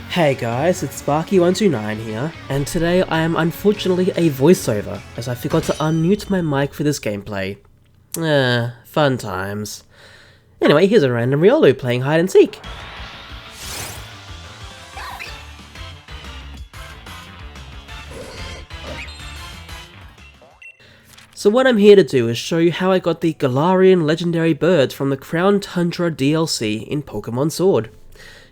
Hey guys, it's Sparky129 here, and today I am unfortunately a voiceover, as I forgot to unmute my mic for this gameplay. Fun times. Anyway, here's a random Riolu playing hide and seek. So what I'm here to do is show you how I got the Galarian legendary birds from the Crown Tundra DLC in Pokemon Sword.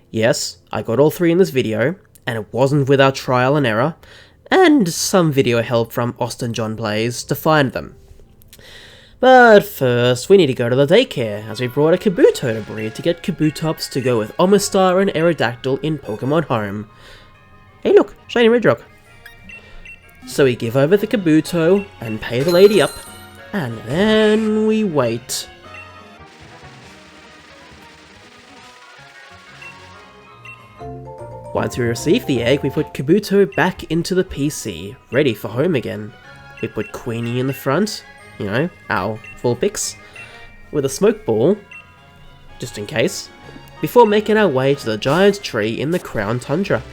Yes, I got all three in this video, and it wasn't without trial and error, and some video help from Austin John Plays to find them. But first, we need to go to the daycare, as we brought a Kabuto to breed to get Kabutops to go with Omastar and Aerodactyl in Pokemon Home. Hey look, shiny Regirock. So we give over the Kabuto and pay the lady up, and then we wait. Once we receive the egg, we put Kabuto back into the PC, ready for home again. We put Queenie in the front, you know, our Vulpix, with a smoke ball, just in case, before making our way to the giant tree in the Crown Tundra.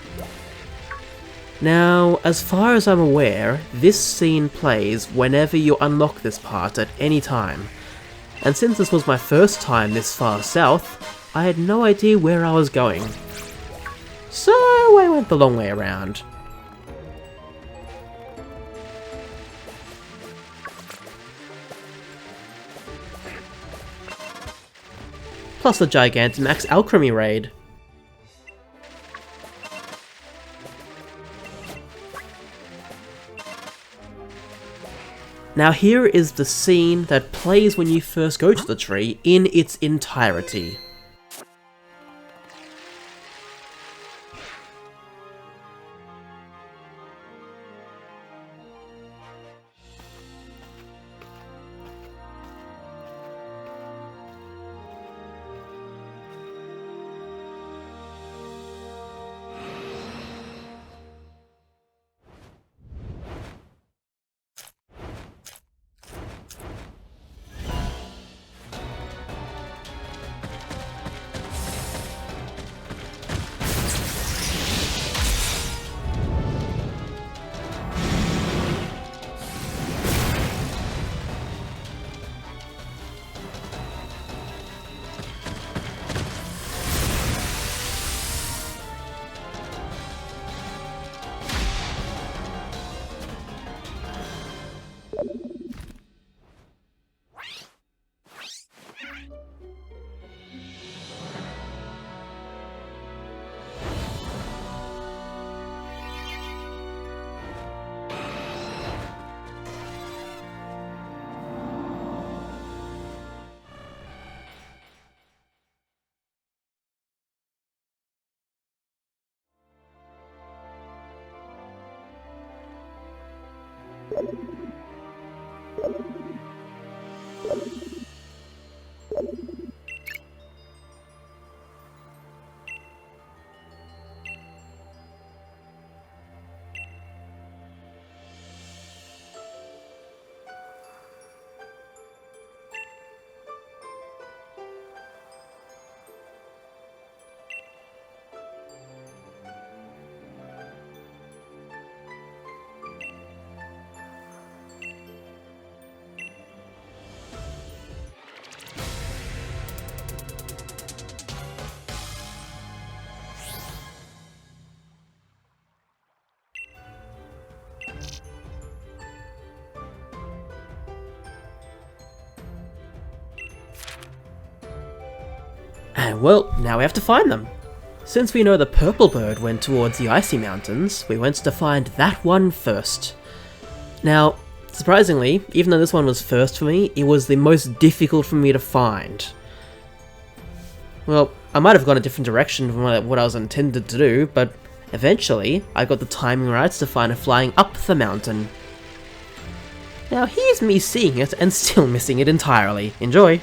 Now, as far as I'm aware, this scene plays whenever you unlock this part at any time, and since this was my first time this far south, I had no idea where I was going. So I went the long way around. Plus the Gigantamax Alchemy raid. Now here is the scene that plays when you first go to the tree in its entirety. And well, now we have to find them. Since we know the purple bird went towards the icy mountains, we went to find that one first. Now, surprisingly, even though this one was first for me, it was the most difficult for me to find. Well, I might have gone a different direction from what I was intended to do, but eventually I got the timing right to find it flying up the mountain. Now here's me seeing it and still missing it entirely. Enjoy!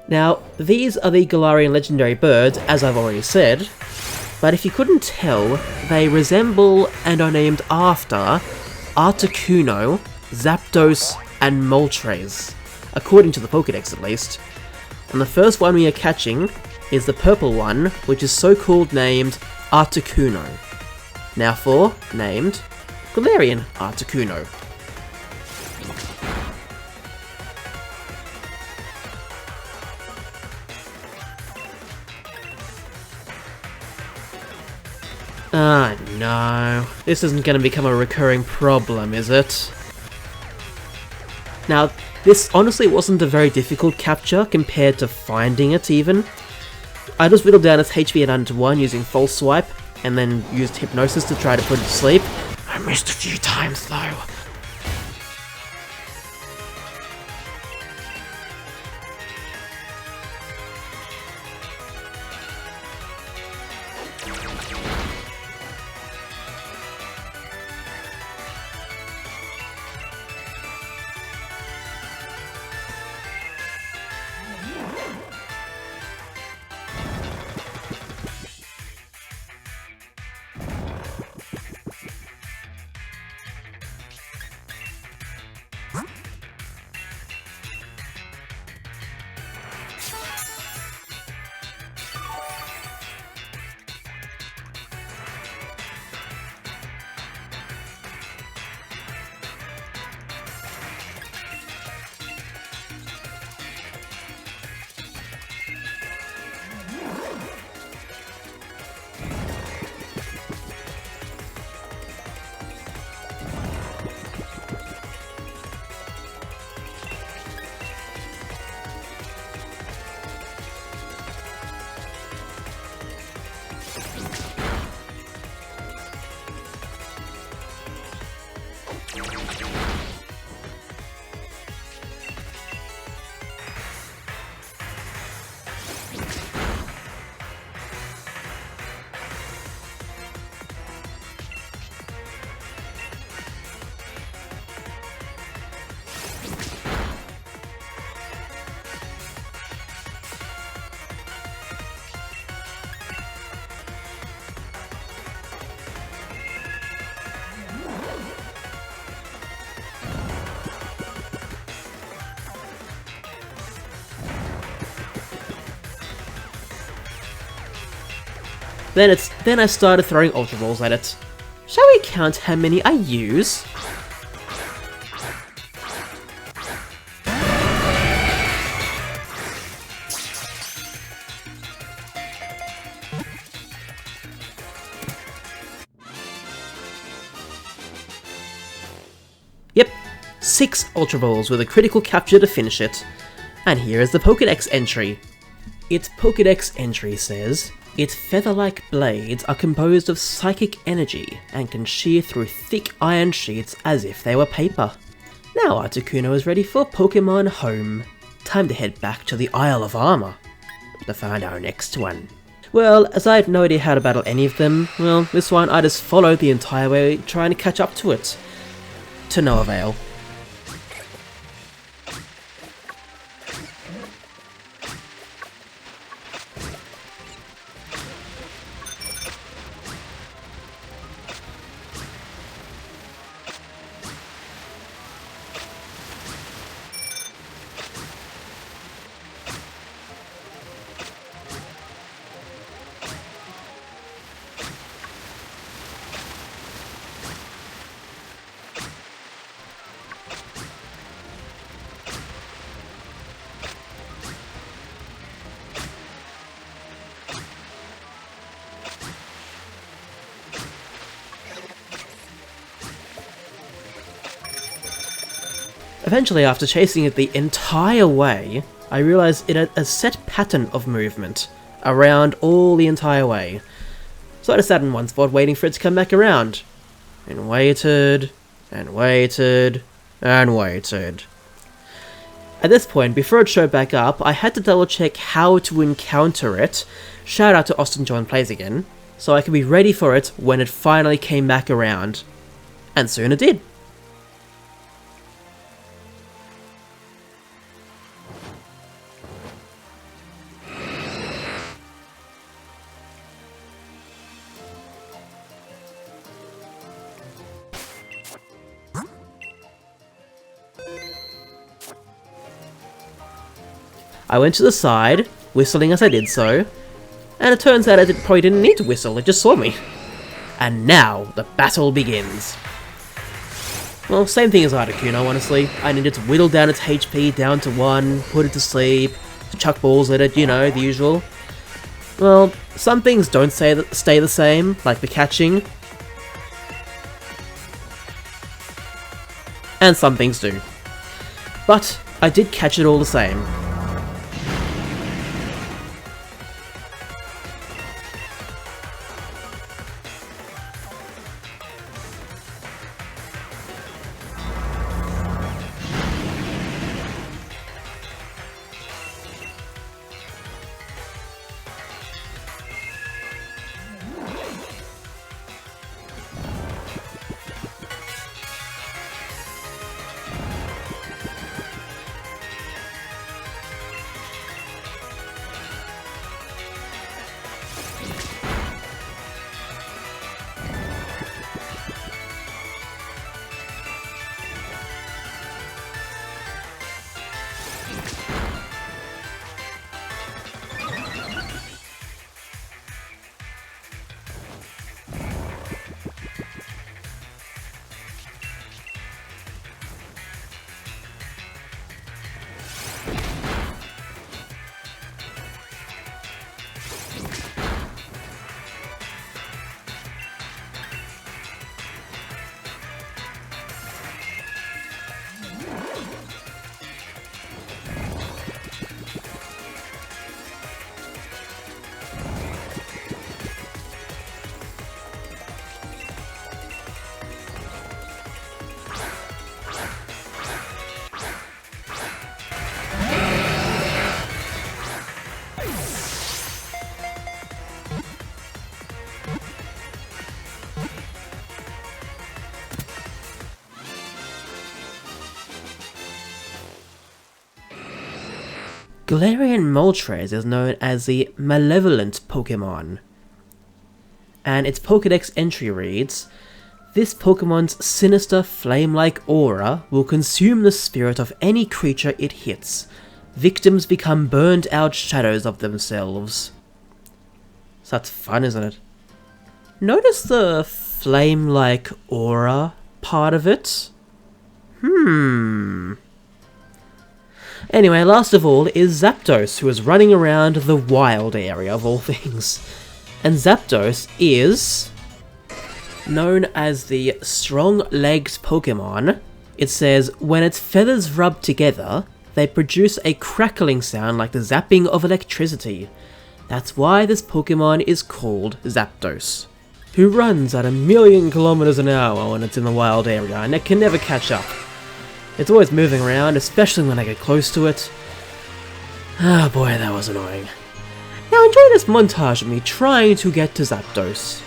Now, these are the Galarian legendary birds, as I've already said, but if you couldn't tell, they resemble and are named after Articuno, Zapdos, and Moltres, according to the Pokédex at least. And the first one we are catching is the purple one, which is so-called named Articuno. Now for named Galarian Articuno. Ah, no. This isn't going to become a recurring problem, is it? Now, this honestly wasn't a very difficult capture compared to finding it, even. I just whittled down its HP and to 1 using False Swipe, and then used Hypnosis to try to put it to sleep. I missed a few times, though. Then I started throwing Ultra Balls at it. Shall we count how many I use? Yep, 6 Ultra Balls with a critical capture to finish it. And here is the Pokédex entry. Its Pokédex entry says, its feather-like blades are composed of psychic energy and can shear through thick iron sheets as if they were paper. Now Articuno is ready for Pokemon Home. Time to head back to the Isle of Armor to find our next one. Well, as I have no idea how to battle any of them, well, this one I just followed the entire way trying to catch up to it. To no avail. Eventually, after chasing it the entire way, I realised it had a set pattern of movement around all the entire way. So I just sat in one spot waiting for it to come back around. And waited, and waited, and waited. At this point, before it showed back up, I had to double check how to encounter it, shout out to Austin John Plays again, so I could be ready for it when it finally came back around. And soon it did. I went to the side, whistling as I did so, and it turns out I probably didn't need to whistle, it just saw me. And now, the battle begins. Well, same thing as Articuno, honestly. I needed to whittle down its HP down to 1, put it to sleep, chuck balls at it, you know, the usual. Well, some things don't stay the same, like the catching. And some things do. But I did catch it all the same. Galarian Moltres is known as the Malevolent Pokemon, and its Pokédex entry reads, "This Pokemon's sinister flame-like aura will consume the spirit of any creature it hits. Victims become burned-out shadows of themselves." So that's fun, isn't it? Notice the flame-like aura part of it? Anyway, last of all is Zapdos, who is running around the wild area of all things. And Zapdos is known as the strong-legged Pokemon. It says, when its feathers rub together, they produce a crackling sound like the zapping of electricity. That's why this Pokemon is called Zapdos, who runs at 1,000,000 kilometers an hour when it's in the wild area, and it can never catch up. It's always moving around, especially when I get close to it. Ah boy, that was annoying. Now enjoy this montage of me trying to get to Zapdos.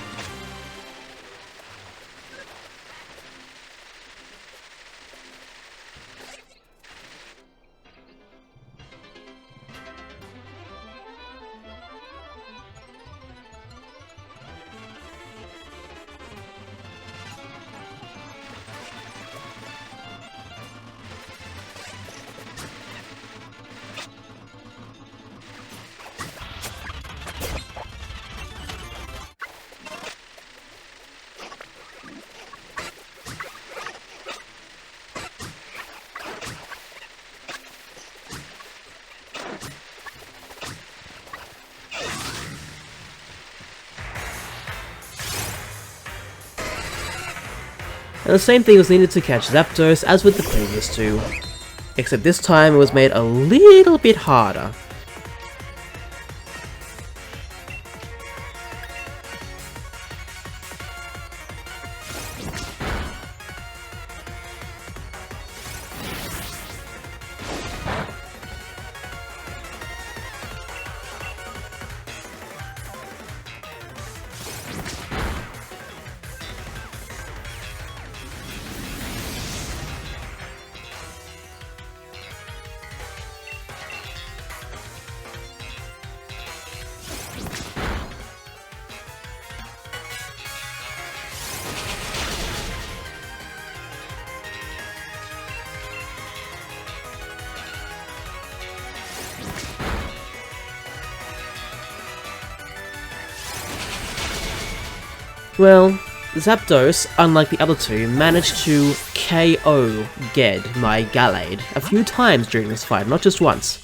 And the same thing was needed to catch Zapdos as with the previous two, except this time it was made a little bit harder. Well, Zapdos, unlike the other two, managed to KO Ged, my Gallade, a few times during this fight, not just once.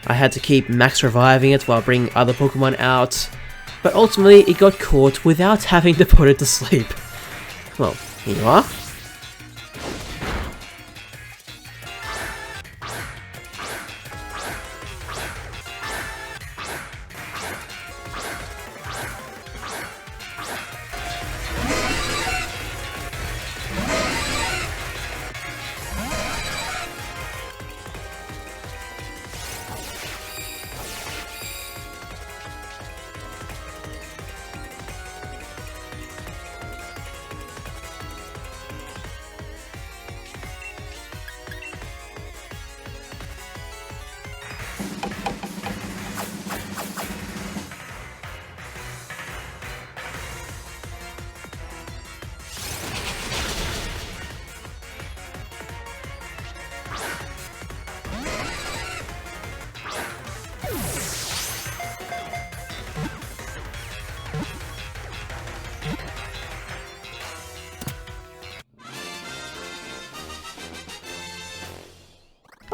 I had to keep max reviving it while bringing other Pokemon out, but ultimately it got caught without having to put it to sleep. Well, here you are.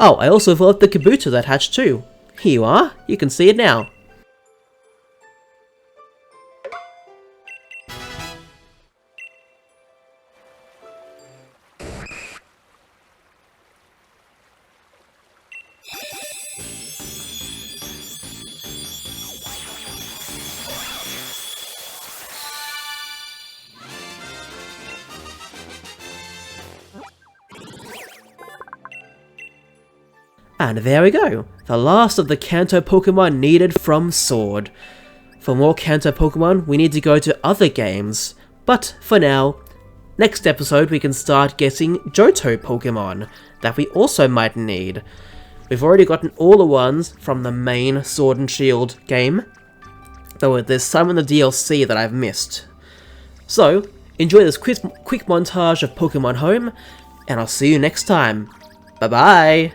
Oh, I also evolved the Kabuto that hatched too. Here you are, you can see it now. And there we go, the last of the Kanto Pokemon needed from Sword. For more Kanto Pokemon, we need to go to other games, but for now, next episode we can start getting Johto Pokemon that we also might need. We've already gotten all the ones from the main Sword and Shield game, though there's some in the DLC that I've missed. So, enjoy this quick montage of Pokemon Home, and I'll see you next time. Bye bye!